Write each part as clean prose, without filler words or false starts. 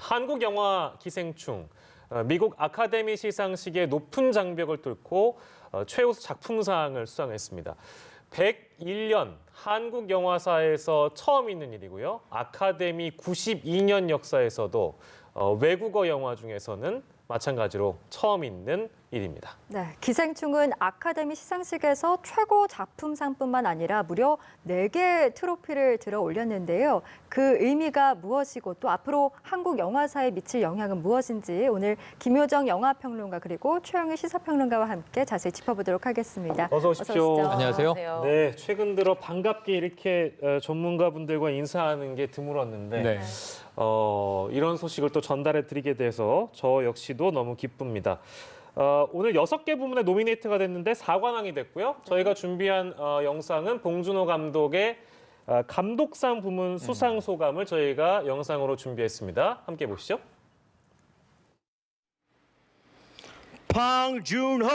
한국 영화 기생충, 미국 아카데미 시상식의 높은 장벽을 뚫고 최우수 작품상을 수상했습니다. 101년 한국 영화사에서 처음 있는 일이고요. 아카데미 92년 역사에서도 외국어 영화 중에서는 마찬가지로 처음 있는 일입니다. 네, 기생충은 아카데미 시상식에서 최고 작품상뿐만 아니라 무려 4개의 트로피를 들어 올렸는데요. 그 의미가 무엇이고 또 앞으로 한국 영화사에 미칠 영향은 무엇인지 오늘 김효정 영화평론가 그리고 최영희 시사평론가와 함께 자세히 짚어보도록 하겠습니다. 어서 오십시오. 안녕하세요. 네, 최근 들어 반갑게 이렇게 전문가분들과 인사하는 게 드물었는데 네. 이런 소식을 또 전달해 드리게 돼서 저 역시도 너무 기쁩니다. 오늘 6개 부문에 노미네이트가 됐는데 4관왕이 됐고요. 저희가 준비한 영상은 봉준호 감독의 감독상 부문 수상 소감을 저희가 영상으로 준비했습니다. 함께 보시죠. 방준호.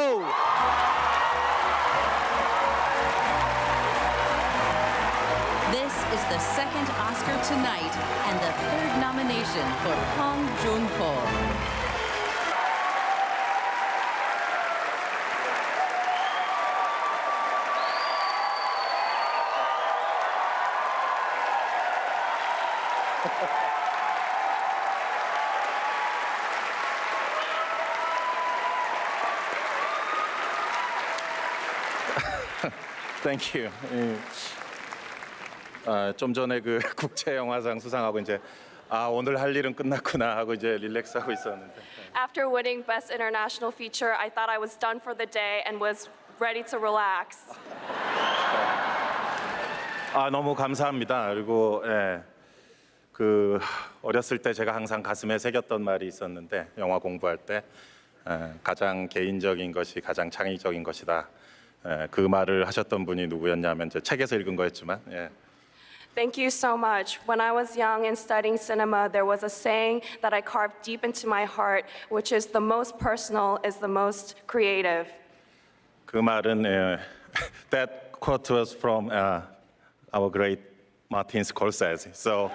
This is the second Oscar tonight and the third nomination for Bong Joon-ho. Thank you. 좀 전에 그 국제영화상 수상하고 이제 오늘 할 일은 끝났구나 하고 이제 릴렉스하고 있었는데. After winning Best International Feature, I thought I was done for the day and was ready to relax. 너무 감사합니다. 그리고 그 어렸을 때 제가 항상 가슴에 새겼던 말이 있었는데 영화 공부할 때 가장 개인적인 것이 가장 창의적인 것이다. 그 말을 하셨던 분이 누구였냐면 이제 책에서 읽은 거였지만. Thank you so much. When I was young and studying cinema, there was a saying that I carved deep into my heart, which is the most personal is the most creative. 그 말은 that quote was from our great Martin Scorsese. So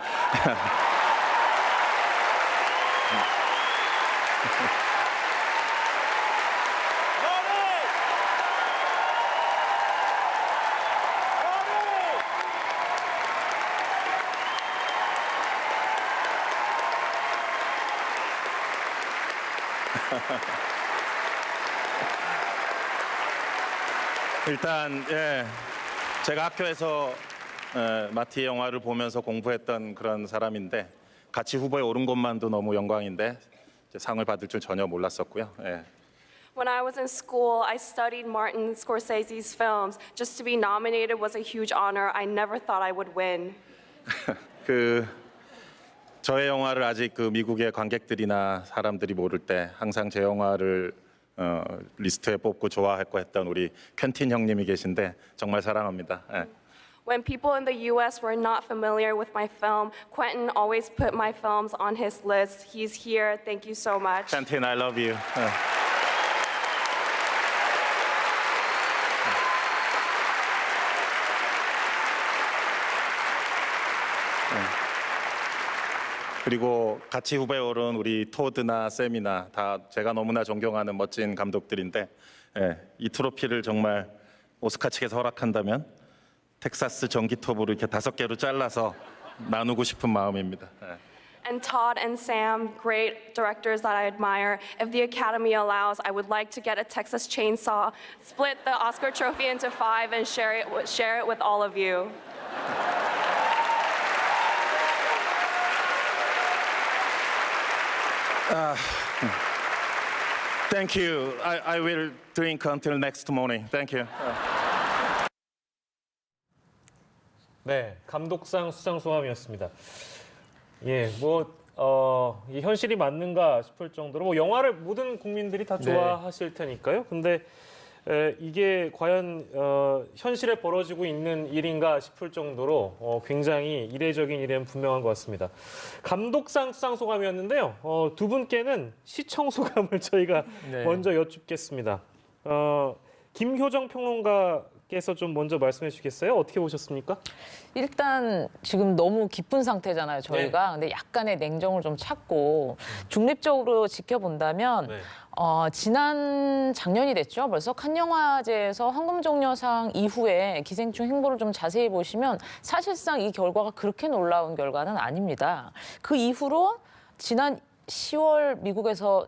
일단 제가 학교에서 마티 영화를 보면서 공부했던 그런 사람인데 같이 후보에 오른 것만도 너무 영광인데 상을 받을 줄 전혀 몰랐었고요. When I was in school, I studied Martin Scorsese's films. Just to be nominated was a huge honor. I never thought I would win. 저의 영화를 아직 그 미국의 관객들이나 사람들이 모를 때 항상 제 영화를 리스트에 뽑고 좋아했고 했던 우리 퀸틴 형님이 계신데 정말 사랑합니다. When people in the U.S. were not familiar with my film, Quentin always put my films on his list. He's here. Thank you so much. 퀸틴, I love you. 그리고 같이 후보에 오른 우리 토드나 샘이나 다 제가 너무나 존경하는 멋진 감독들인데 이 트로피를 정말 오스카 측에서 허락한다면 텍사스 전기톱으로 이렇게 5개로 잘라서 나누고 싶은 마음입니다. And Todd and Sam, great directors that I admire. If the Academy allows, I would like to get a Texas chainsaw, split the Oscar trophy into 5, and share it with all of you. Thank you. I will drink until next morning. Thank you. 네, 감독상 수상 소감이었습니다. 예, 이 현실이 맞는가 싶을 정도로 영화를 모든 국민들이 다 좋아하실 테니까요. 근데 이게 과연 현실에 벌어지고 있는 일인가 싶을 정도로 굉장히 이례적인 일은 분명한 것 같습니다. 감독상 수상 소감이었는데요. 두 분께는 시청 소감을 저희가 먼저 여쭙겠습니다. 김효정 평론가 평론가께서 좀 먼저 말씀해 주시겠어요? 어떻게 보셨습니까? 일단 지금 너무 기쁜 상태잖아요, 저희가. 근데 약간의 냉정을 좀 찾고 중립적으로 지켜본다면 네. 지난 작년이 됐죠. 벌써 칸 영화제에서 황금종려상 이후에 기생충 행보를 좀 자세히 보시면 사실상 이 결과가 그렇게 놀라운 결과는 아닙니다. 그 이후로 지난 10월 미국에서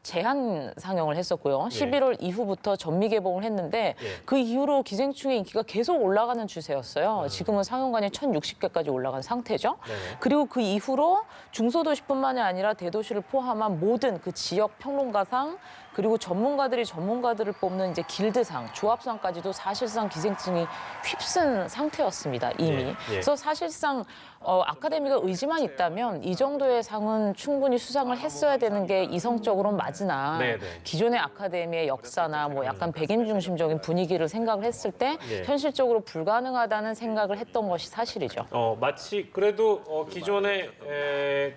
제한 상영을 했었고요. 11월 이후부터 전미 개봉을 했는데 그 이후로 기생충의 인기가 계속 올라가는 추세였어요. 지금은 상영관이 1,060개까지 올라간 상태죠. 그리고 그 이후로 중소도시뿐만이 아니라 대도시를 포함한 모든 그 지역 평론가상 그리고 전문가들이 전문가들을 뽑는 이제 길드상, 조합상까지도 사실상 기생충이 휩쓴 상태였습니다, 이미. 그래서 사실상 아카데미가 의지만 있다면 이 정도의 상은 충분히 수상을 했어야 되는 게 이성적으로는 맞으나 기존의 아카데미의 역사나 뭐 약간 백인 중심적인 분위기를 생각을 했을 때 현실적으로 불가능하다는 생각을 했던 것이 사실이죠. 마치 그래도 기존의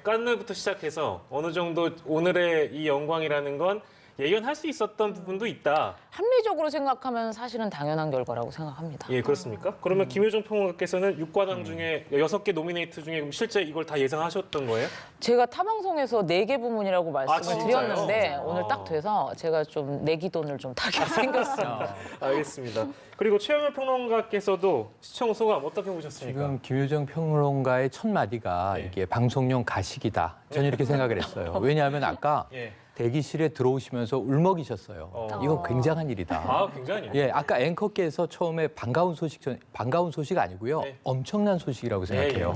깐느부터 시작해서 어느 정도 오늘의 이 영광이라는 건 예견할 수 있었던 부분도 있다. 합리적으로 생각하면 사실은 당연한 결과라고 생각합니다. 예, 그렇습니까? 그러면 김효정 평론가께서는 6과당 중에 6개 노미네이트 중에 그럼 실제 이걸 다 예상하셨던 거예요? 제가 타방송에서 4개 부문이라고 말씀을 진짜요? 드렸는데 오늘 딱 돼서 제가 좀 내기돈을 좀 타게 생겼습니다. 알겠습니다. 그리고 최영일 평론가께서도 시청 소감 어떻게 보셨습니까? 지금 김효정 평론가의 첫 마디가 이게 방송용 가식이다. 저는 이렇게 생각을 했어요. 왜냐하면 아까 대기실에 들어오시면서 울먹이셨어요. 이건 굉장한 일이다. 아, 굉장히. 예, 아까 앵커께서 처음에 반가운 소식 아니고요. 엄청난 소식이라고 생각해요.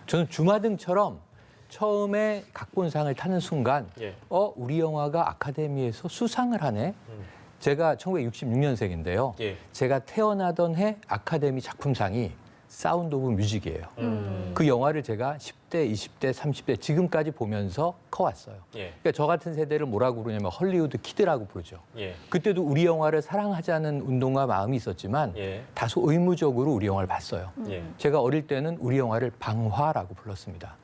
저는 주마등처럼 처음에 각본상을 타는 순간 우리 영화가 아카데미에서 수상을 하네. 제가 1966년생인데요. 제가 태어나던 해 아카데미 작품상이 사운드 오브 뮤직이에요. 그 영화를 제가 10대, 20대, 30대 지금까지 보면서 커왔어요. 그러니까 저 같은 세대를 뭐라고 그러냐면 헐리우드 키드라고 부르죠. 그때도 우리 영화를 사랑하자는 운동과 마음이 있었지만 다소 의무적으로 우리 영화를 봤어요. 제가 어릴 때는 우리 영화를 방화라고 불렀습니다.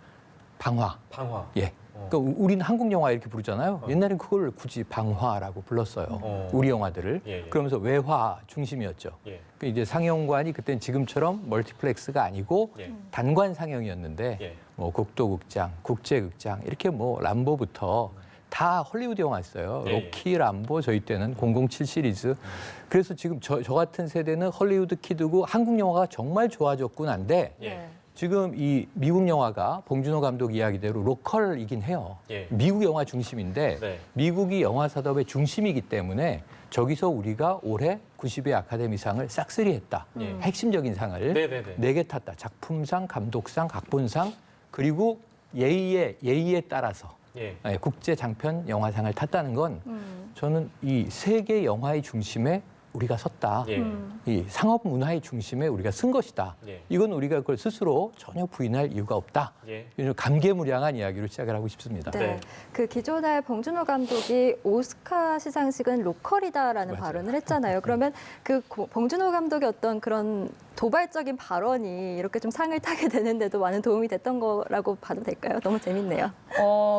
방화. 방화. 예. 그러니까 우리는 한국 영화 이렇게 부르잖아요. 옛날엔 그걸 굳이 방화라고 불렀어요. 우리 영화들을. 그러면서 외화 중심이었죠. 그 이제 상영관이 그때는 지금처럼 멀티플렉스가 아니고 단관 상영이었는데 뭐 국도극장, 국제극장 이렇게 뭐 람보부터 다 헐리우드 영화였어요. 로키, 람보, 저희 때는 007 시리즈. 그래서 지금 저 같은 세대는 헐리우드 키드고 한국 영화가 정말 좋아졌군 한데 지금 이 미국 영화가 봉준호 감독 이야기대로 로컬이긴 해요. 미국 영화 중심인데 미국이 영화 사업의 중심이기 때문에 저기서 우리가 올해 90회 아카데미상을 싹쓸이했다. 핵심적인 상을 4개 탔다. 작품상, 감독상, 각본상 그리고 예의에 따라서 국제 장편 영화상을 탔다는 건 저는 이 세계 영화의 중심에 우리가 섰다. 이 상업 문화의 중심에 우리가 쓴 것이다. 이건 우리가 그걸 스스로 전혀 부인할 이유가 없다. 감개무량한 이야기로 시작을 하고 싶습니다. 그 기존에 봉준호 감독이 오스카 시상식은 로컬이다라는 발언을 했잖아요. 그러면 그 봉준호 감독의 어떤 그런 도발적인 발언이 이렇게 좀 상을 타게 되는데도 많은 도움이 됐던 거라고 봐도 될까요? 너무 재밌네요.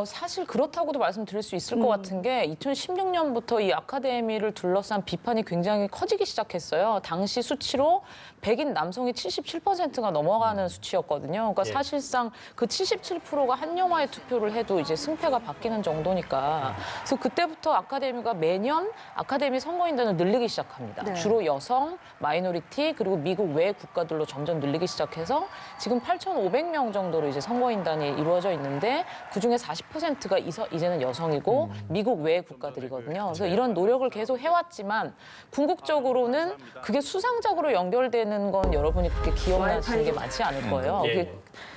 사실 그렇다고도 말씀드릴 수 있을 것 같은 게 2016년부터 이 아카데미를 둘러싼 비판이 굉장히 커지기 시작했어요. 당시 수치로 백인 남성이 77%가 넘어가는 수치였거든요. 그러니까 사실상 그 77%가 한 영화에 투표를 해도 이제 승패가 바뀌는 정도니까. 그래서 그때부터 아카데미가 매년 아카데미 선거인단을 늘리기 시작합니다. 주로 여성, 마이너리티 그리고 미국 외 국가들로 점점 늘리기 시작해서 지금 8,500명 정도로 이제 선거인단이 이루어져 있는데 그중에 40%가 이제는 여성이고 미국 외 국가들이거든요. 그래서 이런 노력을 계속 해왔지만 궁극적으로는 그게 수상작으로 연결되는 건 여러분이 그렇게 기억나시는 게 많지 않을 거예요.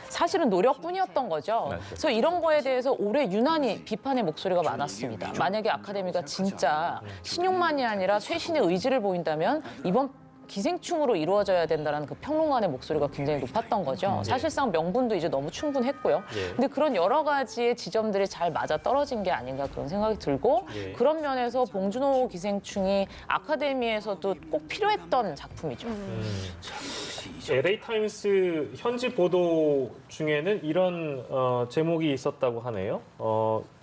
사실은 노력뿐이었던 거죠. 그래서 이런 거에 대해서 올해 유난히 비판의 목소리가 많았습니다. 만약에 아카데미가 진짜 신용만이 아니라 쇄신의 의지를 보인다면 이번 기생충으로 이루어져야 된다는 그 평론가의 목소리가 굉장히 높았던 거죠. 사실상 명분도 이제 너무 충분했고요. 근데 그런 여러 가지의 지점들이 잘 맞아 떨어진 게 아닌가 그런 생각이 들고 그런 면에서 봉준호 기생충이 아카데미에서도 꼭 필요했던 작품이죠. LA 타임스 현지 보도 중에는 이런 제목이 있었다고 하네요.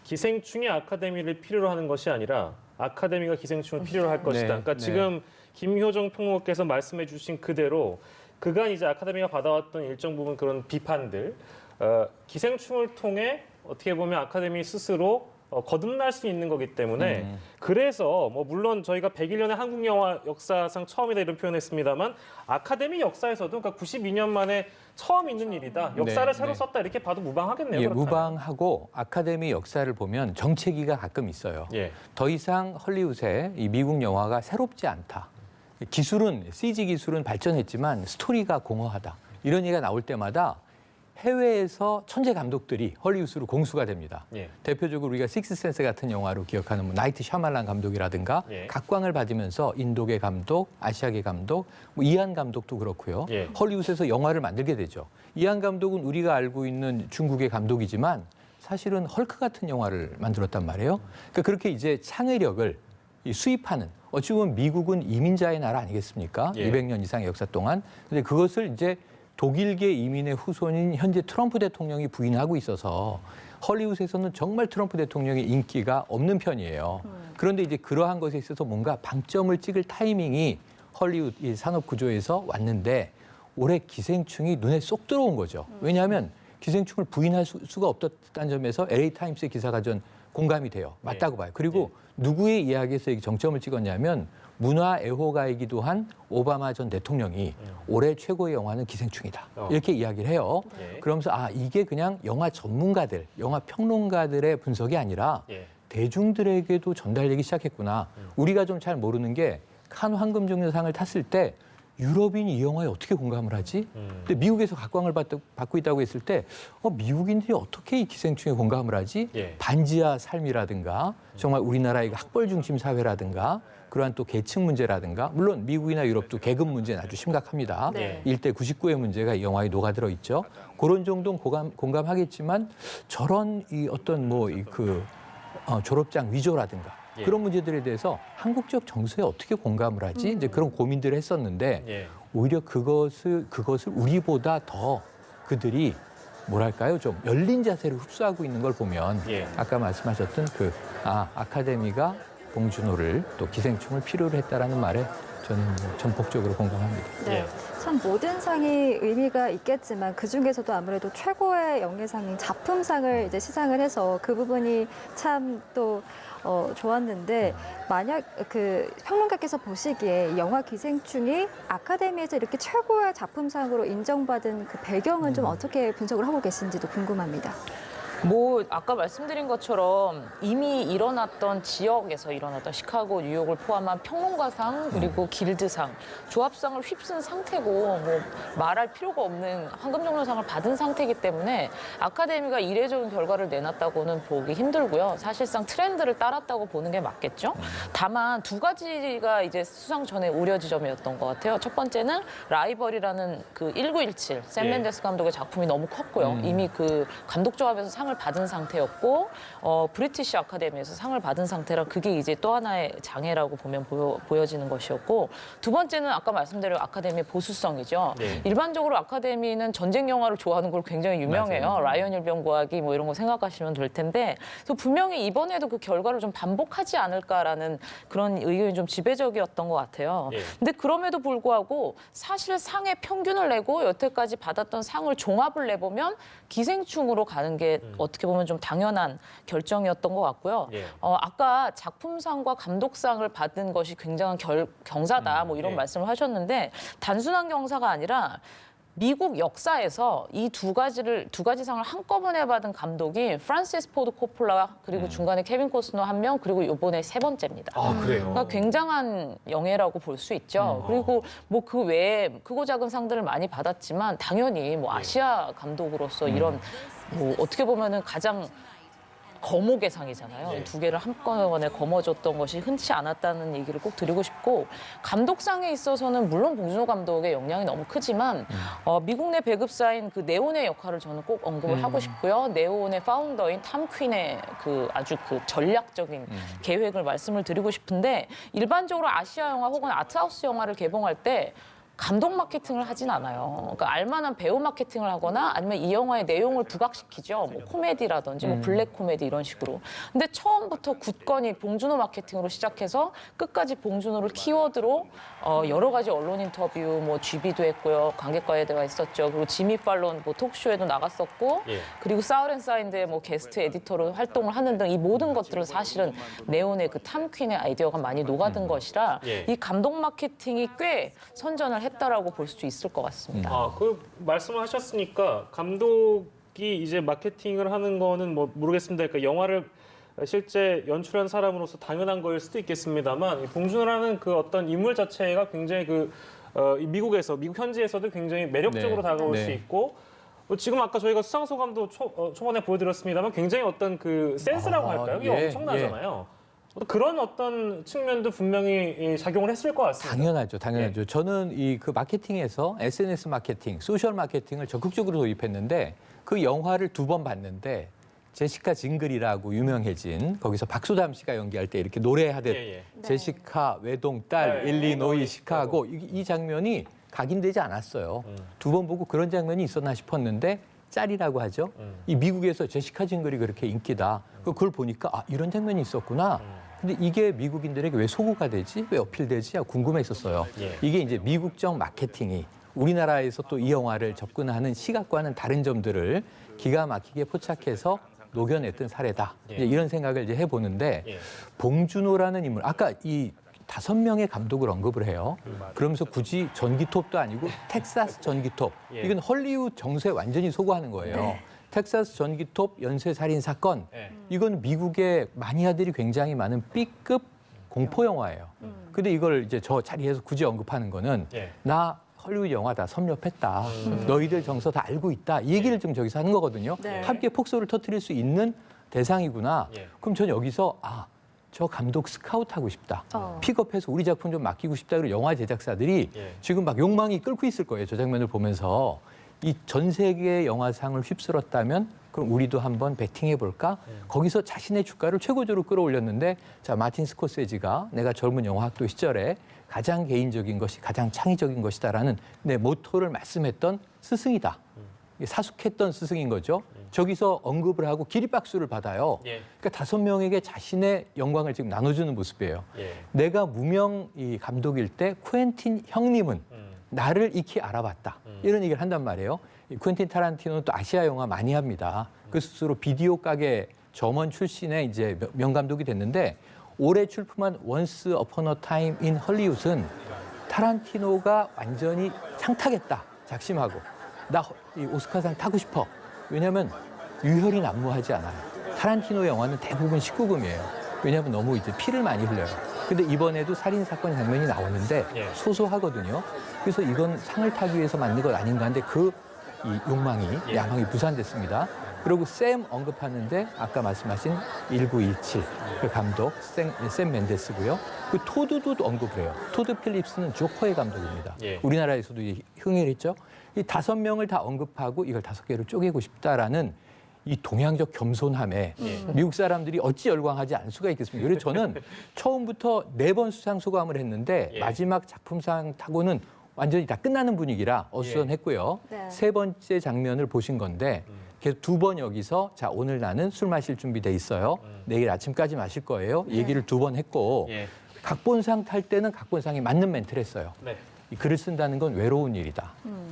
기생충이 아카데미를 필요로 하는 것이 아니라 아카데미가 기생충을 필요로 할 것이다. 그러니까 지금 김효정 평론가께서 말씀해주신 그대로 그간 이제 아카데미가 받아왔던 일정 부분 그런 비판들, 기생충을 통해 어떻게 보면 아카데미 스스로 거듭날 수 있는 거기 때문에 그래서 뭐 물론 저희가 101년의 한국 영화 역사상 처음이다 이런 표현했습니다만 아카데미 역사에서도 그러니까 92년 만에 처음 있는 일이다. 역사를 새로 썼다 이렇게 봐도 무방하겠네요. 예, 그렇다면. 무방하고 아카데미 역사를 보면 정체기가 가끔 있어요. 예. 더 이상 헐리우드의 이 미국 영화가 새롭지 않다. 기술은 CG 기술은 발전했지만 스토리가 공허하다. 이런 얘기가 나올 때마다 해외에서 천재 감독들이 헐리우드로 공수가 됩니다. 예. 대표적으로 우리가 식스센스 같은 영화로 기억하는 뭐 나이트 샤말란 감독이라든가 예. 각광을 받으면서 인도계 감독, 아시아계 감독, 뭐 이안 감독도 그렇고요. 예. 헐리우드에서 영화를 만들게 되죠. 이안 감독은 우리가 알고 있는 중국의 감독이지만 사실은 헐크 같은 영화를 만들었단 말이에요. 그러니까 그렇게 이제 창의력을 수입하는 어찌 보면 미국은 이민자의 나라 아니겠습니까? 예. 200년 이상의 역사 동안. 근데 그것을 이제 독일계 이민의 후손인 현재 트럼프 대통령이 부인하고 있어서 헐리우드에서는 정말 트럼프 대통령의 인기가 없는 편이에요. 그런데 이제 그러한 것에 있어서 뭔가 방점을 찍을 타이밍이 헐리우드 이 산업 구조에서 왔는데 올해 기생충이 눈에 쏙 들어온 거죠. 왜냐하면 기생충을 부인할 수가 없었다는 점에서 LA 타임스의 기사가 전 공감이 돼요. 맞다고 봐요. 그리고 누구의 이야기에서 정점을 찍었냐면 문화 애호가이기도 한 오바마 전 대통령이 올해 최고의 영화는 기생충이다. 이렇게 이야기를 해요. 예. 그러면서 이게 그냥 영화 전문가들, 영화 평론가들의 분석이 아니라 예. 대중들에게도 전달되기 시작했구나. 우리가 좀 잘 모르는 게 칸 황금종려상을 탔을 때 유럽인이 이 영화에 어떻게 공감을 하지? 근데 미국에서 각광을 받고 있다고 했을 때 미국인들이 어떻게 이 기생충에 공감을 하지? 예. 반지하 삶이라든가 정말 우리나라의 학벌 중심 사회라든가 그러한 또 계층 문제라든가 물론 미국이나 유럽도 계급 문제는 아주 심각합니다. 네. 일대 99의 문제가 이 영화에 녹아들어 있죠. 그런 정도는 공감하겠지만 저런 이 어떤 졸업장 위조라든가 예. 그런 문제들에 대해서 한국적 정서에 어떻게 공감을 하지? 이제 그런 고민들을 했었는데 예. 오히려 그것을 우리보다 더 그들이 뭐랄까요? 좀 열린 자세를 흡수하고 있는 걸 보면 예. 아까 말씀하셨던 아카데미가 봉준호를 또 기생충을 필요로 했다라는 말에 저는 전폭적으로 공감합니다. 네. 참 모든 상이 의미가 있겠지만 그 중에서도 아무래도 최고의 영예상인 작품상을 이제 시상을 해서 그 부분이 참 또 좋았는데 만약 그 평론가께서 보시기에 이 영화 기생충이 아카데미에서 이렇게 최고의 작품상으로 인정받은 그 배경은 좀 어떻게 분석을 하고 계신지도 궁금합니다. 뭐 아까 말씀드린 것처럼 이미 일어났던 지역에서 일어났던 시카고, 뉴욕을 포함한 평론가상 그리고 길드상, 조합상을 휩쓴 상태고 뭐 말할 필요가 없는 황금종려상을 받은 상태이기 때문에 아카데미가 이례적인 결과를 내놨다고는 보기 힘들고요. 사실상 트렌드를 따랐다고 보는 게 맞겠죠. 다만 두 가지가 이제 수상 전에 우려 지점이었던 것 같아요. 첫 번째는 라이벌이라는 그 1917 샘 예. 맨데스 감독의 작품이 너무 컸고요. 이미 그 감독 조합에서 상을 받은 상태였고 브리티시 아카데미에서 상을 받은 상태라 그게 이제 또 하나의 장애라고 보면 보여지는 것이었고 두 번째는 아까 말씀드린 아카데미의 보수성이죠. 네. 일반적으로 아카데미는 전쟁 영화를 좋아하는 걸 굉장히 유명해요. 맞아요. 라이언 일병구하기 뭐 이런 거 생각하시면 될 텐데 그래서 분명히 이번에도 그 결과를 좀 반복하지 않을까라는 그런 의견이 좀 지배적이었던 것 같아요. 예. 근데 그럼에도 불구하고 사실 상의 평균을 내고 여태까지 받았던 상을 종합을 내보면 기생충으로 가는 게 어떻게 보면 좀 당연한 결정이었던 것 같고요. 예. 아까 작품상과 감독상을 받은 것이 굉장한 경사다 뭐 이런 예. 말씀을 하셨는데 단순한 경사가 아니라 미국 역사에서 이 두 가지 상을 한꺼번에 받은 감독이 프란시스 포드 코폴라 그리고 중간에 케빈 코스너 한 명 그리고 이번에 세 번째입니다. 아, 그래요? 그러니까 굉장한 영예라고 볼 수 있죠. 그리고 뭐 그 외에 크고 작은 상들을 많이 받았지만 당연히 뭐 아시아 감독으로서 이런 뭐 어떻게 보면은 가장 거목의 상이잖아요. 네. 두 개를 한꺼번에 거머쥐었던 것이 흔치 않았다는 얘기를 꼭 드리고 싶고 감독상에 있어서는 물론 봉준호 감독의 역량이 너무 크지만 미국 내 배급사인 그 네온의 역할을 저는 꼭 언급을 하고 싶고요. 네온의 파운더인 탐 퀸의 그 아주 그 전략적인 계획을 말씀을 드리고 싶은데 일반적으로 아시아 영화 혹은 아트하우스 영화를 개봉할 때 감독 마케팅을 하진 않아요. 그러니까 알만한 배우 마케팅을 하거나 아니면 이 영화의 내용을 부각시키죠. 뭐 코미디라든지 뭐 블랙 코미디 이런 식으로. 근데 처음부터 굳건히 봉준호 마케팅으로 시작해서 끝까지 봉준호를 키워드로 여러 가지 언론 인터뷰, 뭐 GB도 했고요, 관객과의 대화 있었죠. 그리고 지미 팔론 뭐 톡쇼에도 나갔었고, 그리고 사우앤사인드의 뭐 게스트 에디터로 활동을 하는 등 이 모든 것들은 사실은 네온의 그 탐퀸의 아이디어가 많이 녹아든 것이라 이 감독 마케팅이 꽤 선전을 했다라고 볼 수 있을 것 같습니다. 그 말씀을 하셨으니까 감독이 이제 마케팅을 하는 거는 뭐 모르겠습니다. 그러니까 영화를 실제 연출한 사람으로서 당연한 거일 수도 있겠습니다만 봉준호라는 그 어떤 인물 자체가 굉장히 미국 현지에서도 굉장히 매력적으로 다가올 수 있고 지금 아까 저희가 수상소감도 초반에 보여드렸습니다만 굉장히 어떤 그 센스라고 할까요? 이게 엄청나잖아요. 그런 어떤 측면도 분명히 작용을 했을 것 같습니다. 당연하죠. 저는 그 마케팅에서 SNS 마케팅, 소셜 마케팅을 적극적으로 도입했는데 그 영화를 2번 봤는데 제시카 징글이라고 유명해진 거기서 박수담 씨가 연기할 때 이렇게 노래하듯 제시카 외동딸 일리노이 시카고 이 장면이 각인되지 않았어요. 2번 보고 그런 장면이 있었나 싶었는데 짤이라고 하죠. 이 미국에서 제시카 징글이 그렇게 인기다. 그걸 보니까 이런 장면이 있었구나. 근데 이게 미국인들에게 왜 소구가 되지? 왜 어필되지? 하고 궁금했었어요. 이게 이제 미국적 마케팅이 우리나라에서 또 이 영화를 접근하는 시각과는 다른 점들을 기가 막히게 포착해서 녹여냈던 사례다. 이제 이런 생각을 이제 해보는데 봉준호라는 인물, 아까 이 5명의 감독을 언급을 해요. 그러면서 굳이 전기톱도 아니고 텍사스 전기톱. 이건 헐리우드 정서에 완전히 소구하는 거예요. 텍사스 전기톱 연쇄살인 사건. 이건 미국의 마니아들이 굉장히 많은 B급 공포 영화예요. 근데 이걸 이제 저 자리에서 굳이 언급하는 거는 나 헐리우드 영화 다 섭렵했다. 너희들 정서 다 알고 있다. 이 얘기를 좀 저기서 하는 거거든요. 함께 폭소를 터뜨릴 수 있는 대상이구나. 그럼 전 여기서 저 감독 스카우트하고 싶다. 픽업해서 우리 작품 좀 맡기고 싶다. 그리고 영화 제작사들이 지금 막 욕망이 끓고 있을 거예요. 저 장면을 보면서. 이 전 세계 영화상을 휩쓸었다면 그럼 우리도 한번 배팅해볼까? 거기서 자신의 주가를 최고조로 끌어올렸는데 자 마틴 스코세지가 내가 젊은 영화학도 시절에 가장 개인적인 것이 가장 창의적인 것이다라는 내 모토를 말씀했던 스승이다. 사숙했던 스승인 거죠. 저기서 언급을 하고 기립박수를 받아요. 그러니까 5명에게 자신의 영광을 지금 나눠주는 모습이에요. 내가 무명 이 감독일 때 쿠엔틴 형님은 나를 익히 알아봤다. 이런 얘기를 한단 말이에요. 쿠엔틴 타란티노는 또 아시아 영화 많이 합니다. 그 스스로 비디오 가게 점원 출신의 이제 명감독이 됐는데 올해 출품한 Once Upon a Time in Hollywood은 타란티노가 완전히 상타겠다. 작심하고. 나 이 오스카상 타고 싶어. 왜냐하면 유혈이 난무하지 않아요. 타란티노 영화는 대부분 19금이에요. 왜냐하면 너무 이제 피를 많이 흘려요. 근데 이번에도 살인 사건 장면이 나오는데 소소하거든요. 그래서 이건 상을 타기 위해서 만든 것 아닌가 하는데 이 욕망이 야망이 무산됐습니다. 그리고 샘 언급하는데 아까 말씀하신 1917 그 감독 샘 멘데스고요. 그 토드도 언급을 해요. 토드 필립스는 조커의 감독입니다. 우리나라에서도 흥행했죠. 이 5명을 다 언급하고 이걸 5개로 쪼개고 싶다라는 이 동양적 겸손함에 미국 사람들이 어찌 열광하지 않을 수가 있겠습니까? 그래서 저는 처음부터 4번 수상 소감을 했는데 마지막 작품상 타고는 완전히 다 끝나는 분위기라 어수선했고요. 3번째 장면을 보신 건데 계속 2번 여기서 자 오늘 나는 술 마실 준비돼 있어요. 내일 아침까지 마실 거예요. 얘기를 2번 했고 각본상 탈 때는 각본상에 맞는 멘트를 했어요. 이 글을 쓴다는 건 외로운 일이다.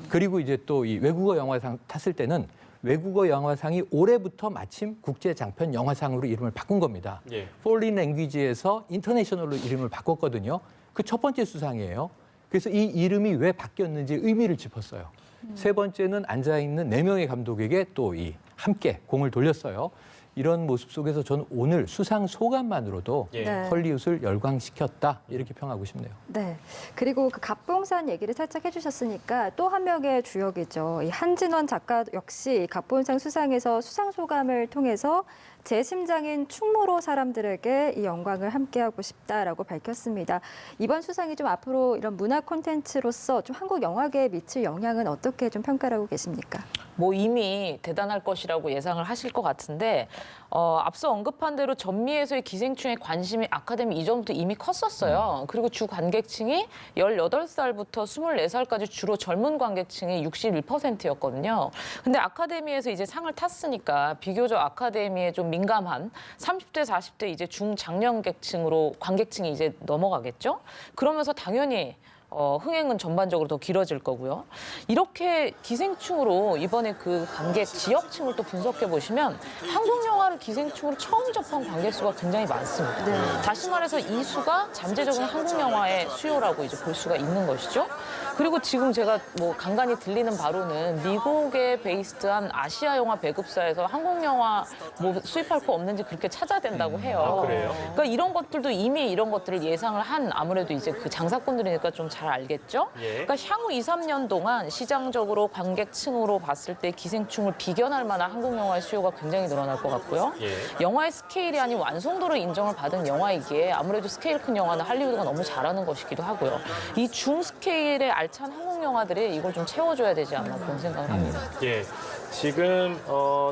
그리고 이제 또 이 외국어 영화상 탔을 때는 외국어 영화상이 올해부터 마침 국제 장편 영화상으로 이름을 바꾼 겁니다. Foreign Language에서 인터내셔널로 이름을 바꿨거든요. 그 첫 번째 수상이에요. 그래서 이 이름이 왜 바뀌었는지 의미를 짚었어요. 3번째는 앉아있는 4명의 감독에게 또 함께 공을 돌렸어요. 이런 모습 속에서 저는 오늘 수상 소감만으로도 헐리우드를 열광시켰다 이렇게 평하고 싶네요. 네. 그리고 그 갑봉산 얘기를 살짝 해주셨으니까 또 한 명의 주역이죠. 이 한진원 작가 역시 갑봉상 수상에서 수상 소감을 통해서 제 심장인 충무로 사람들에게 이 영광을 함께하고 싶다라고 밝혔습니다. 이번 수상이 좀 앞으로 이런 문화 콘텐츠로서 좀 한국 영화계에 미칠 영향은 어떻게 좀 평가를 하고 계십니까? 뭐 이미 대단할 것이라고 예상을 하실 것 같은데 앞서 언급한 대로 전미에서의 기생충의 관심이 아카데미 이전부터 이미 컸었어요. 그리고 주 관객층이 18살부터 24살까지 주로 젊은 관객층이 61%였거든요. 근데 아카데미에서 이제 상을 탔으니까 비교적 아카데미에 좀 민감한 30대, 40대 이제 중장년객층으로 관객층이 이제 넘어가겠죠. 그러면서 당연히 흥행은 전반적으로 더 길어질 거고요. 이렇게 기생충으로 이번에 그 관객 지역층을 또 분석해 보시면 한국 영화를 기생충으로 처음 접한 관객 수가 굉장히 많습니다. 다시 말해서 이 수가 잠재적인 한국 영화의 수요라고 이제 볼 수가 있는 것이죠. 그리고 지금 제가 뭐 간간히 들리는 바로는 미국에 베이스드한 아시아 영화 배급사에서 한국 영화 뭐 수입할 거 없는지 그렇게 찾아댄다고 해요. 아, 그래요? 그러니까 이런 것들도 이미 이런 것들을 예상을 한 아무래도 이제 그 장사꾼들이니까 좀 잘 알겠죠. 예. 그러니까 향후 2, 3년 동안 시장적으로 관객층으로 봤을 때 기생충을 비견할 만한 한국 영화의 수요가 굉장히 늘어날 것 같고요. 예. 영화의 스케일이 아닌 완성도로 인정을 받은 영화이기에 아무래도 스케일 큰 영화는 할리우드가 너무 잘하는 것이기도 하고요. 이 중스케일의 알찬 한국 영화들이 이걸 좀 채워줘야 되지 않나 그런 생각을 합니다. 예, 지금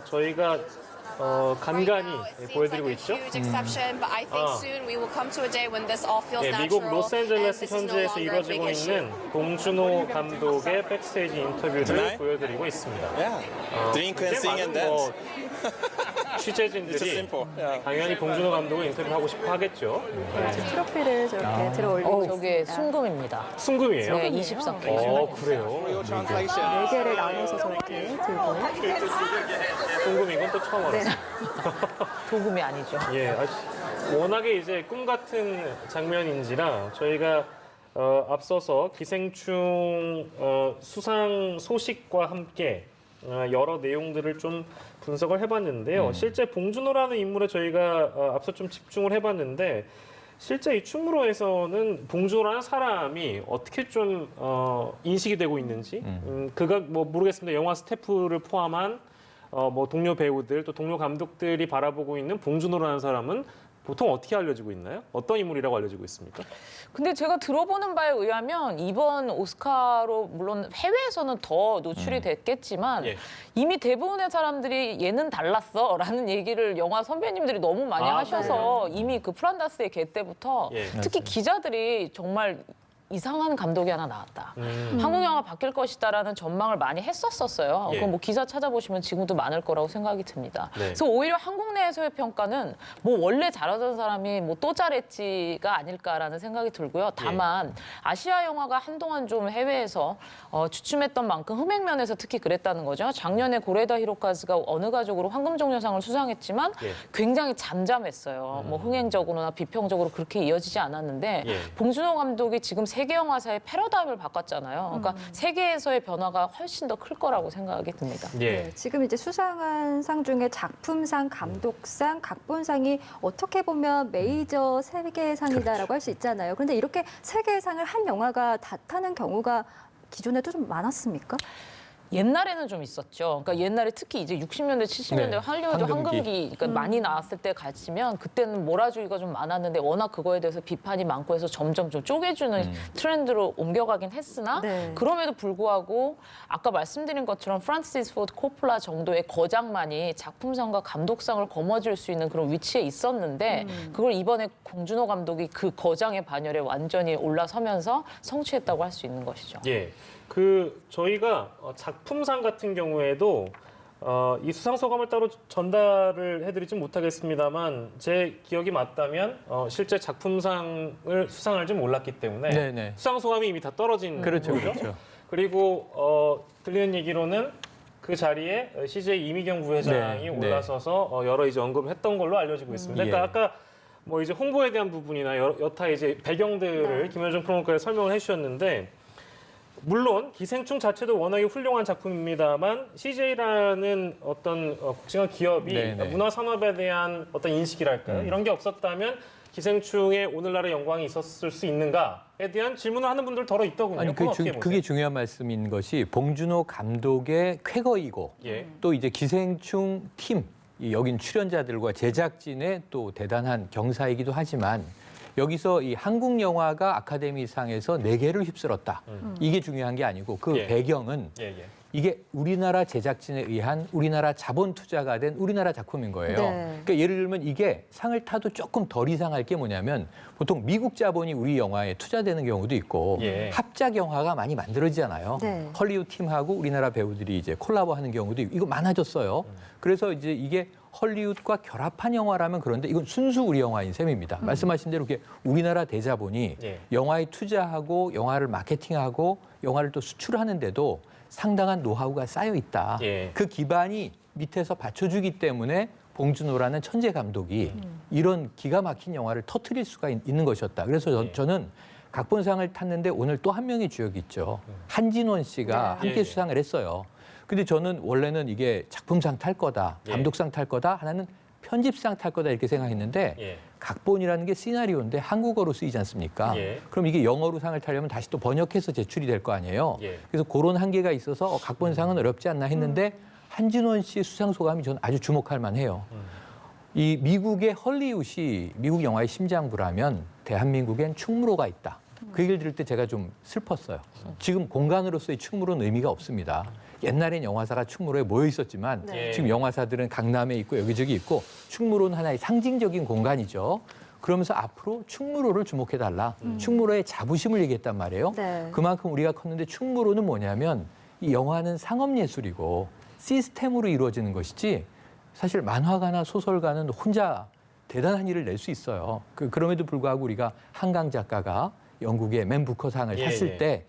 저희가 간간히 보여드리고 있죠. 예, 미국 로스앤젤레스 현지에서 이루어지고 있는 봉준호 감독의 백스테이지 인터뷰를 보여드리고 있습니다. Drink and sing and 굉장히 많은 dance. 취재진들이 simple. Yeah. 당연히 봉준호 감독을 인터뷰하고 싶어 하겠죠. 트로피를 저렇게 들어 올리고 저게 있습니다. 순금입니다. 순금이에요? 네, 24K. 그래요? 네 개를 나눠서 저렇게 들고. 순금 이건 또 처음 알았어요. 도금이 아니죠. 예, 워낙에 이제 꿈 같은 장면인지라 저희가 앞서서 기생충 수상 소식과 함께 여러 내용들을 좀 분석을 해봤는데요. 실제 봉준호라는 인물에 저희가 앞서 좀 집중을 해봤는데 실제 이 충무로에서는 봉준호라는 사람이 어떻게 좀 인식이 되고 있는지 그가 뭐 모르겠습니다. 영화 스태프를 포함한 뭐 동료 배우들 또 동료 감독들이 바라보고 있는 봉준호라는 사람은 보통 어떻게 알려지고 있나요? 어떤 인물이라고 알려지고 있습니까? 근데 제가 들어보는 바에 의하면 이번 오스카로 물론 해외에서는 더 노출이 됐겠지만 예. 이미 대부분의 사람들이 얘는 달랐어라는 얘기를 영화 선배님들이 너무 많이 하셔서 이미 그 프란다스의 개 때부터 예. 특히 기자들이 정말 이상한 감독이 하나 나왔다. 한국 영화 바뀔 것이다라는 전망을 많이 했었어요. 예. 그건 뭐 기사 찾아보시면 지금도 많을 거라고 생각이 듭니다. 네. 그래서 오히려 한국 내에서의 평가는 뭐 원래 잘하던 사람이 뭐 또 잘했지가 아닐까라는 생각이 들고요. 다만 아시아 영화가 한동안 좀 해외에서 주춤했던 만큼 흥행 면에서 특히 그랬다는 거죠. 작년에 고레다 히로카즈가 어느 가족으로 황금종려상을 수상했지만 예. 굉장히 잠잠했어요. 뭐 흥행적으로나 비평적으로 그렇게 이어지지 않았는데 예. 봉준호 감독이 지금 세계 영화사의 패러다임을 바꿨잖아요. 그러니까 세계에서의 변화가 훨씬 더 클 거라고 생각이 듭니다. 예. 네, 지금 이제 수상한 상 중에 작품상, 감독상, 각본상이 어떻게 보면 메이저 세계상이다라고 할 수 있잖아요. 그런데 이렇게 세계상을 한 영화가 다 타는 경우가 기존에도 좀 많았습니까? 옛날에는 좀 있었죠. 그러니까 옛날에 특히 이제 60년대, 70년대 네, 할리우드 황금기 그러니까 많이 나왔을 때 같으면 그때는 몰아주기가 좀 많았는데 워낙 그거에 대해서 비판이 많고 해서 점점 좀 쪼개주는 트렌드로 옮겨가긴 했으나 네. 그럼에도 불구하고 아까 말씀드린 것처럼 프란시스 포드 코플라 정도의 거장만이 작품상과 감독상을 거머쥘 수 있는 그런 위치에 있었는데 그걸 이번에 봉준호 감독이 그 거장의 반열에 완전히 올라서면서 성취했다고 할 수 있는 것이죠. 예. 저희가 작품상 같은 경우에도 이 수상 소감을 따로 전달을 해드리진 못하겠습니다만 제 기억이 맞다면 실제 작품상을 수상할 줄 몰랐기 때문에 네네. 수상 소감이 이미 다 떨어진 그렇죠, 거죠. 그렇죠. 그리고 들리는 얘기로는 그 자리에 CJ 이미경 부회장이 네, 올라서서 여러 이제 언급을 했던 걸로 알려지고 있습니다. 그러니까 아까 뭐 이제 홍보에 대한 부분이나 여타 이제 배경들을 김현정 평론가에 설명을 해주셨는데. 물론 기생충 자체도 워낙에 훌륭한 작품입니다만 CJ라는 어떤 국제한 기업이 네네. 문화 산업에 대한 어떤 인식이랄까요? 이런 게 없었다면 기생충에 오늘날의 영광이 있었을 수 있는가에 대한 질문을 하는 분들 더러 있더군요. 아니 그건 어떻게 보세요? 그게 중요한 말씀인 것이 봉준호 감독의 쾌거이고 예. 또 이제 기생충 팀 여긴 출연자들과 제작진의 또 대단한 경사이기도 하지만 여기서 이 한국 영화가 아카데미상에서 4개를 휩쓸었다. 이게 중요한 게 아니고 그 예. 배경은 이게 우리나라 제작진에 의한 우리나라 자본 투자가 된 우리나라 작품인 거예요. 네. 그러니까 예를 들면 이게 상을 타도 조금 덜 이상할 게 뭐냐면 보통 미국 자본이 우리 영화에 투자되는 경우도 있고 예. 합작 영화가 많이 만들어지잖아요. 네. 헐리우드 팀하고 우리나라 배우들이 이제 콜라보하는 경우도 있고 이거 많아졌어요. 그래서 이제 이게 헐리우드과 결합한 영화라면 그런데 이건 순수 우리 영화인 셈입니다. 말씀하신 대로 이렇게 우리나라 대자본이 예. 영화에 투자하고 영화를 마케팅하고 영화를 또 수출하는데도 상당한 노하우가 쌓여 있다. 예. 그 기반이 밑에서 받쳐주기 때문에 봉준호라는 천재 감독이 이런 기가 막힌 영화를 터뜨릴 수가 있는 것이었다. 그래서 저는 각본상을 탔는데 오늘 또 한 명의 주역이 있죠. 한진원 씨가 네. 함께 예. 수상을 했어요. 근데 저는 원래는 이게 작품상 탈 거다, 예. 감독상 탈 거다, 하나는 편집상 탈 거다 이렇게 생각했는데 예. 각본이라는 게 시나리오인데 한국어로 쓰이지 않습니까? 예. 그럼 이게 영어로 상을 타려면 다시 또 번역해서 제출이 될 거 아니에요. 예. 그래서 그런 한계가 있어서 각본상은 어렵지 않나 했는데 한진원 씨의 수상 소감이 저는 아주 주목할 만해요. 이 미국의 헐리우드이 미국 영화의 심장부라면 대한민국엔 충무로가 있다. 그 얘기를 들을 때 제가 좀 슬펐어요. 지금 공간으로서의 충무로는 의미가 없습니다. 옛날엔 영화사가 충무로에 모여 있었지만 네. 지금 영화사들은 강남에 있고 여기저기 있고 충무로는 하나의 상징적인 공간이죠. 그러면서 앞으로 충무로를 주목해달라. 충무로의 자부심을 얘기했단 말이에요. 네. 그만큼 우리가 컸는데 충무로는 뭐냐면 이 영화는 상업예술이고 시스템으로 이루어지는 것이지 사실 만화가나 소설가는 혼자 대단한 일을 낼 수 있어요. 그럼에도 불구하고 우리가 한강 작가가 영국의 맨 부커상을 예, 탔을 예. 때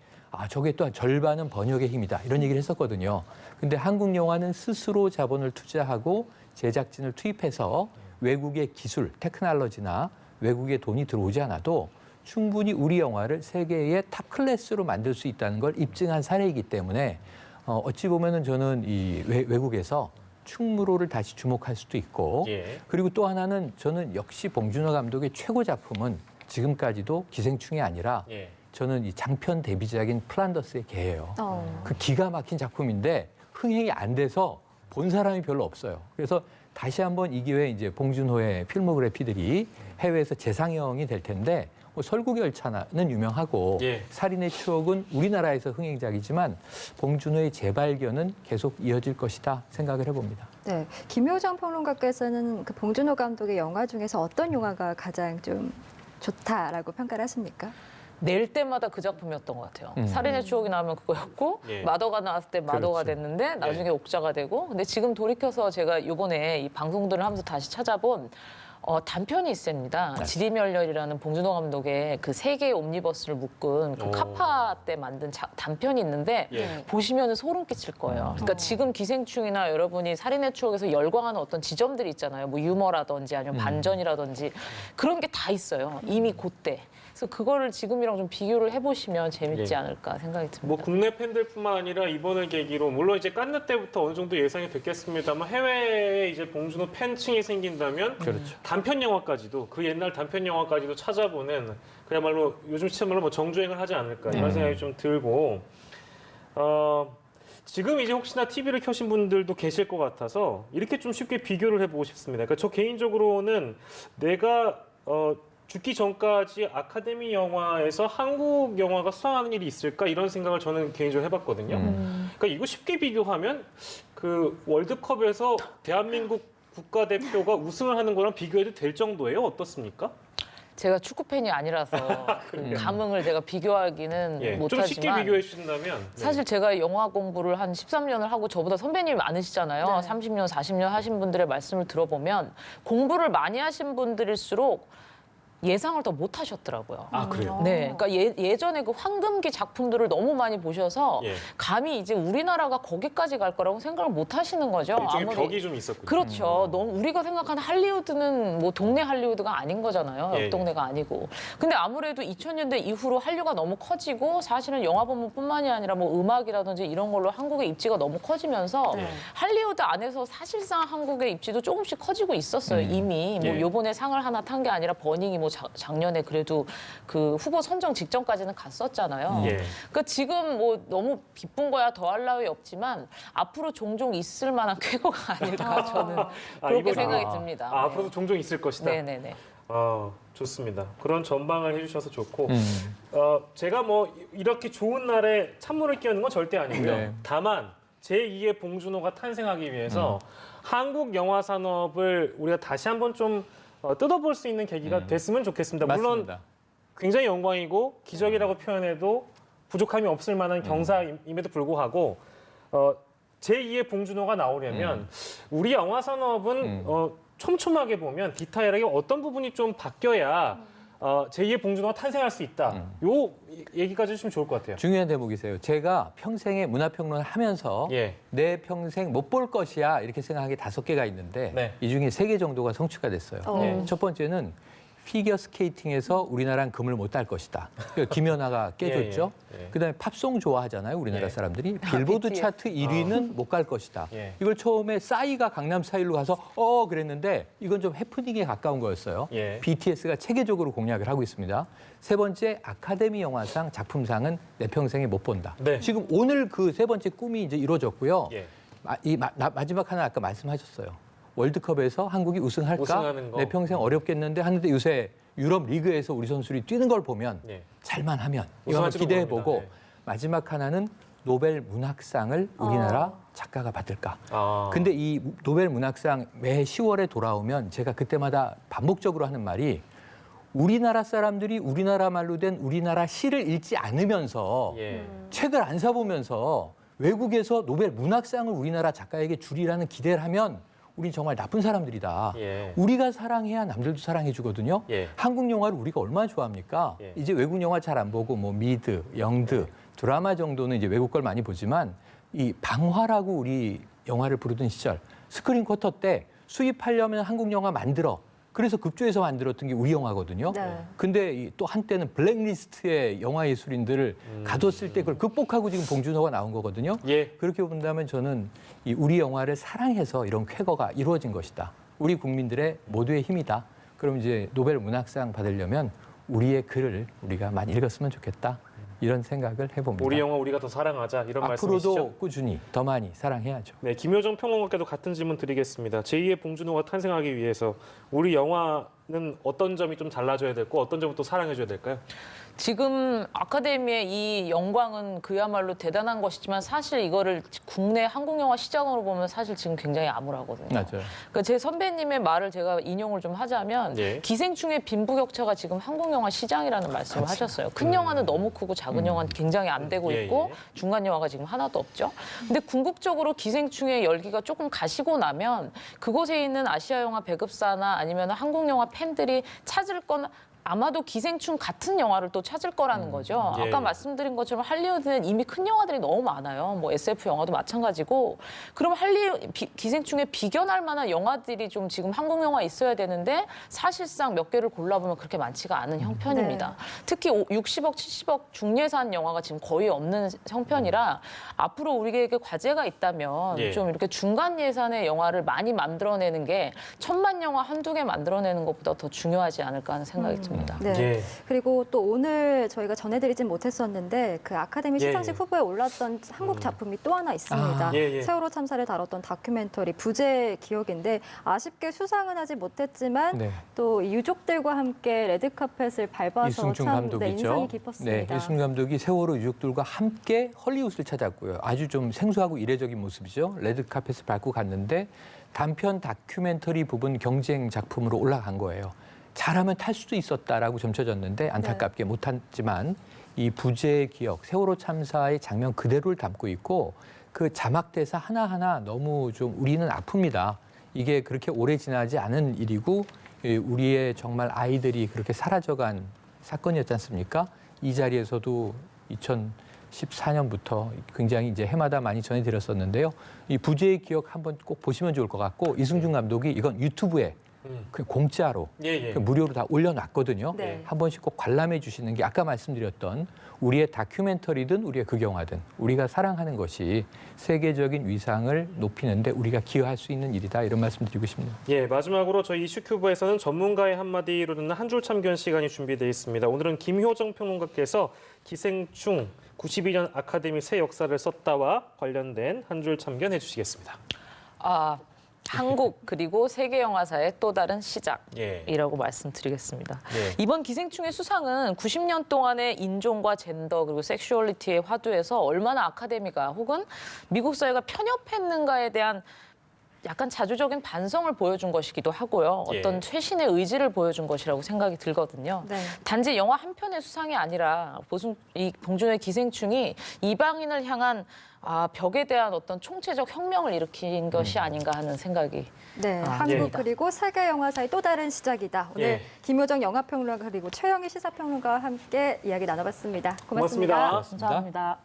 저게 또한 절반은 번역의 힘이다. 이런 얘기를 했었거든요. 근데 한국 영화는 스스로 자본을 투자하고 제작진을 투입해서 외국의 기술, 테크놀로지나 외국의 돈이 들어오지 않아도 충분히 우리 영화를 세계의 탑 클래스로 만들 수 있다는 걸 입증한 사례이기 때문에 어찌 보면은 저는 이 외국에서 충무로를 다시 주목할 수도 있고 예. 그리고 또 하나는 저는 역시 봉준호 감독의 최고 작품은 지금까지도 기생충이 아니라 예. 저는 이 장편 데뷔작인 플란더스의 개예요. 그 기가 막힌 작품인데 흥행이 안 돼서 본 사람이 별로 없어요. 그래서 다시 한번 이 기회에 이제 봉준호의 필모그래피들이 해외에서 재상영이 될 텐데 뭐 설국열차는 유명하고 예. 살인의 추억은 우리나라에서 흥행작이지만 봉준호의 재발견은 계속 이어질 것이다 생각을 해봅니다. 네, 김효정 평론가께서는 그 봉준호 감독의 영화 중에서 어떤 영화가 가장 좀 좋다라고 평가를 하십니까? 낼 때마다 그 작품이었던 것 같아요. 살인의 추억이 나오면 그거였고 예. 마더가 나왔을 때 마더가 그렇죠. 됐는데 나중에 예. 옥자가 되고 근데 지금 돌이켜서 제가 이번에 이 방송들을 하면서 다시 찾아본 단편이 있습니다. 지리멸렬이라는 봉준호 감독의 그 세 개의 옴니버스를 묶은 그 오. 카파 때 만든 단편이 있는데 예. 보시면 소름 끼칠 거예요. 그러니까 지금 기생충이나 여러분이 살인의 추억에서 열광하는 어떤 지점들이 있잖아요. 뭐 유머라든지 아니면 반전이라든지 그런 게 다 있어요. 이미 그때. 그래서 그거를 지금이랑 좀 비교를 해보시면 재밌지 예. 않을까 생각이 듭니다. 뭐 국내 팬들뿐만 아니라 이번을 계기로 물론 이제 깐느 때부터 어느 정도 예상이 됐겠습니다만 해외에 이제 봉준호 팬층이 생긴다면 그렇죠. 단편 영화까지도 그 옛날 단편 영화까지도 찾아보는 그야말로 요즘 시점으로 뭐 정주행을 하지 않을까 이런 생각이 좀 들고 지금 이제 혹시나 TV를 켜신 분들도 계실 것 같아서 이렇게 좀 쉽게 비교를 해보고 싶습니다. 그러니까 저 개인적으로는 내가 죽기 전까지 아카데미 영화에서 한국 영화가 수상하는 일이 있을까 이런 생각을 저는 개인적으로 해봤거든요. 그러니까 이거 쉽게 비교하면 그 월드컵에서 대한민국 국가대표가 우승을 하는 거랑 비교해도 될 정도예요. 어떻습니까? 제가 축구 팬이 아니라서 그 감흥을 제가 비교하기는 예, 좀 못하지만 쉽게 비교해 주신다면 네. 사실 제가 영화 공부를 한 13년을 하고 저보다 선배님이 많으시잖아요. 네. 30년, 40년 하신 분들의 말씀을 들어보면 공부를 많이 하신 분들일수록 예상을 더 못 하셨더라고요. 아 그래요? 네, 그러니까 예전에 그 황금기 작품들을 너무 많이 보셔서 예. 감히 이제 우리나라가 거기까지 갈 거라고 생각을 못 하시는 거죠. 일종의 벽이 좀 있었군요. 그렇죠. 너무 우리가 생각하는 할리우드는 뭐 동네 할리우드가 아닌 거잖아요. 예, 옆 동네가 아니고. 근데 아무래도 2000년대 이후로 한류가 너무 커지고 사실은 영화 본문뿐만이 아니라 뭐 음악이라든지 이런 걸로 한국의 입지가 너무 커지면서 예. 할리우드 안에서 사실상 한국의 입지도 조금씩 커지고 있었어요. 이미 뭐 예. 요번에 상을 하나 탄 게 아니라 버닝이 뭐 작년에 그래도 그 후보 선정 직전까지는 갔었잖아요. 예. 그러니까 지금 뭐 너무 기쁜 거야 더할 나위 없지만 앞으로 종종 있을 만한 쾌거가 아닐까 저는 그렇게 이거- 생각이 듭니다. 앞으로도 종종 있을 것이다. 네네네. 좋습니다. 그런 전망을 해주셔서 좋고 음. 제가 뭐 이렇게 좋은 날에 찬물을 끼얹는 건 절대 아니고요. 네. 다만 제2의 봉준호가 탄생하기 위해서 한국 영화 산업을 우리가 다시 한번 좀 뜯어볼 수 있는 계기가 됐으면 좋겠습니다. 물론 맞습니다. 굉장히 영광이고 기적이라고 표현해도 부족함이 없을 만한 경사임에도 불구하고 제2의 봉준호가 나오려면 우리 영화 산업은 촘촘하게 보면 디테일하게 어떤 부분이 좀 바뀌어야 제2의 봉준호가 탄생할 수 있다. 요 얘기까지 해주시면 좋을 것 같아요. 중요한 대목이세요. 제가 평생에 문화평론을 하면서 예. 내 평생 못 볼 것이야 이렇게 생각한 게 5개가 있는데 네. 이 중에 3개 정도가 성취가 됐어요. 네. 첫 번째는 피겨 스케이팅에서 우리나라는 금을 못 딸 것이다. 그러니까 김연아가 깨줬죠. 예. 그다음에 팝송 좋아하잖아요. 우리나라 예. 사람들이. 빌보드 BTS. 차트 1위는 못 갈 것이다. 예. 이걸 처음에 싸이가 강남 스타일로 가서 그랬는데 이건 좀 해프닝에 가까운 거였어요. 예. BTS가 체계적으로 공략을 하고 있습니다. 세 번째 아카데미 영화상 작품상은 내 평생에 못 본다. 네. 지금 오늘 그 세 번째 꿈이 이제 이루어졌고요. 예. 마지막 하나 아까 말씀하셨어요. 월드컵에서 한국이 우승할까? 우승하는 거. 내 평생 어렵겠는데 하는데 요새 유럽 리그에서 우리 선수들이 뛰는 걸 보면 예. 잘만 하면 이거 한번 우승할지도 기대해보고 모릅니다. 네. 마지막 하나는 노벨 문학상을 우리나라 작가가 받을까? 근데 이 노벨 문학상 매 10월에 돌아오면 제가 그때마다 반복적으로 하는 말이 우리나라 사람들이 우리나라 말로 된 우리나라 시를 읽지 않으면서 예. 책을 안 사보면서 외국에서 노벨 문학상을 우리나라 작가에게 주리라는 기대를 하면 우린 정말 나쁜 사람들이다. 예. 우리가 사랑해야 남들도 사랑해 주거든요. 예. 한국 영화를 우리가 얼마나 좋아합니까? 예. 이제 외국 영화 잘 안 보고 뭐 미드, 영드, 드라마 정도는 이제 외국 걸 많이 보지만 이 방화라고 우리 영화를 부르던 시절 스크린 쿼터 때 수입하려면 한국 영화 만들어. 그래서 급조해서 만들었던 게 우리 영화거든요. 네. 근데 또 한때는 블랙리스트의 영화 예술인들을 가뒀을 때 그걸 극복하고 지금 봉준호가 나온 거거든요. 예. 그렇게 본다면 저는 이 우리 영화를 사랑해서 이런 쾌거가 이루어진 것이다. 우리 국민들의 모두의 힘이다. 그럼 이제 노벨 문학상 받으려면 우리의 글을 우리가 많이 읽었으면 좋겠다. 이런 생각을 해봅니다. 우리 영화 우리가 더 사랑하자 이런 앞으로도 말씀이시죠? 꾸준히 더 많이 사랑해야죠. 네, 김효정 평론가께도 같은 질문 드리겠습니다. 제2의 봉준호가 탄생하기 위해서 우리 영화는 어떤 점이 좀 달라져야 되고 어떤 점을 또 사랑해줘야 될까요? 지금 아카데미의 이 영광은 그야말로 대단한 것이지만 사실 이거를 국내 한국 영화 시장으로 보면 사실 지금 굉장히 암울하거든요. 맞아요. 그러니까 제 선배님의 말을 제가 인용을 좀 하자면 예. 기생충의 빈부격차가 지금 한국 영화 시장이라는 말씀을 하셨어요. 큰 영화는 너무 크고 작은 영화는 굉장히 안 되고 예, 있고 예. 중간 영화가 지금 하나도 없죠. 근데 궁극적으로 기생충의 열기가 조금 가시고 나면 그곳에 있는 아시아 영화 배급사나 아니면 한국 영화 팬들이 찾을 건 아마도 기생충 같은 영화를 또 찾을 거라는 거죠. 예. 아까 말씀드린 것처럼 할리우드는 이미 큰 영화들이 너무 많아요. 뭐 SF 영화도 마찬가지고. 그럼 기생충에 비견할 만한 영화들이 좀 지금 한국 영화에 있어야 되는데 사실상 몇 개를 골라보면 그렇게 많지가 않은 형편입니다. 네. 특히 60억, 70억 중예산 영화가 지금 거의 없는 형편이라 앞으로 우리에게 과제가 있다면 예. 좀 이렇게 중간 예산의 영화를 많이 만들어내는 게 1000만 영화 한두 개 만들어내는 것보다 더 중요하지 않을까 하는 생각이 듭니다. 네. 예. 그리고 또 오늘 저희가 전해드리진 못했었는데 그 아카데미 예, 시상식 예. 후보에 올랐던 한국 작품이 또 하나 있습니다. 예, 예. 세월호 참사를 다뤘던 다큐멘터리 부재 기억인데 아쉽게 수상은 하지 못했지만 네. 또 이 유족들과 함께 레드카펫을 밟아서 이승준 참 감독이죠. 인상이 깊었습니다. 네, 이승준 감독이 세월호 유족들과 함께 헐리우드를 찾았고요. 아주 좀 생소하고 이례적인 모습이죠. 레드카펫을 밟고 갔는데 단편 다큐멘터리 부분 경쟁 작품으로 올라간 거예요. 잘하면 탈 수도 있었다라고 점쳐졌는데 안타깝게 못했지만 이 부재의 기억, 세월호 참사의 장면 그대로를 담고 있고 그 자막 대사 하나하나 너무 좀 우리는 아픕니다. 이게 그렇게 오래 지나지 않은 일이고 우리의 정말 아이들이 그렇게 사라져간 사건이었지 않습니까? 이 자리에서도 2014년부터 굉장히 이제 해마다 많이 전해드렸었는데요. 이 부재의 기억 한번 꼭 보시면 좋을 것 같고 이승준 감독이 이건 유튜브에 그 공짜로 예. 그 무료로 다 올려놨거든요. 네. 한 번씩 꼭 관람해 주시는 게 아까 말씀드렸던 우리의 다큐멘터리든 우리의 극영화든 우리가 사랑하는 것이 세계적인 위상을 높이는데 우리가 기여할 수 있는 일이다 이런 말씀드리고 싶습니다. 예, 마지막으로 저희 이슈큐브에서는 전문가의 한마디로 듣는 한 줄 참견 시간이 준비되어 있습니다. 오늘은 김효정 평론가께서 기생충 92년 아카데미 새 역사를 썼다와 관련된 한 줄 참견 해주시겠습니다. 한국 그리고 세계 영화사의 또 다른 시작이라고 예. 말씀드리겠습니다. 예. 이번 기생충의 수상은 90년 동안의 인종과 젠더 그리고 섹슈얼리티의 화두에서 얼마나 아카데미가 혹은 미국 사회가 편협했는가에 대한 약간 자주적인 반성을 보여준 것이기도 하고요. 예. 어떤 최신의 의지를 보여준 것이라고 생각이 들거든요. 네. 단지 영화 한 편의 수상이 아니라 이 봉준호의 기생충이 이방인을 향한 벽에 대한 어떤 총체적 혁명을 일으킨 것이 아닌가 하는 생각이 네, 한국 예. 그리고 세계 영화사의 또 다른 시작이다. 오늘 예. 김효정 영화평론가 그리고 최영희 시사평론가와 함께 이야기 나눠봤습니다. 고맙습니다. 고맙습니다. 감사합니다.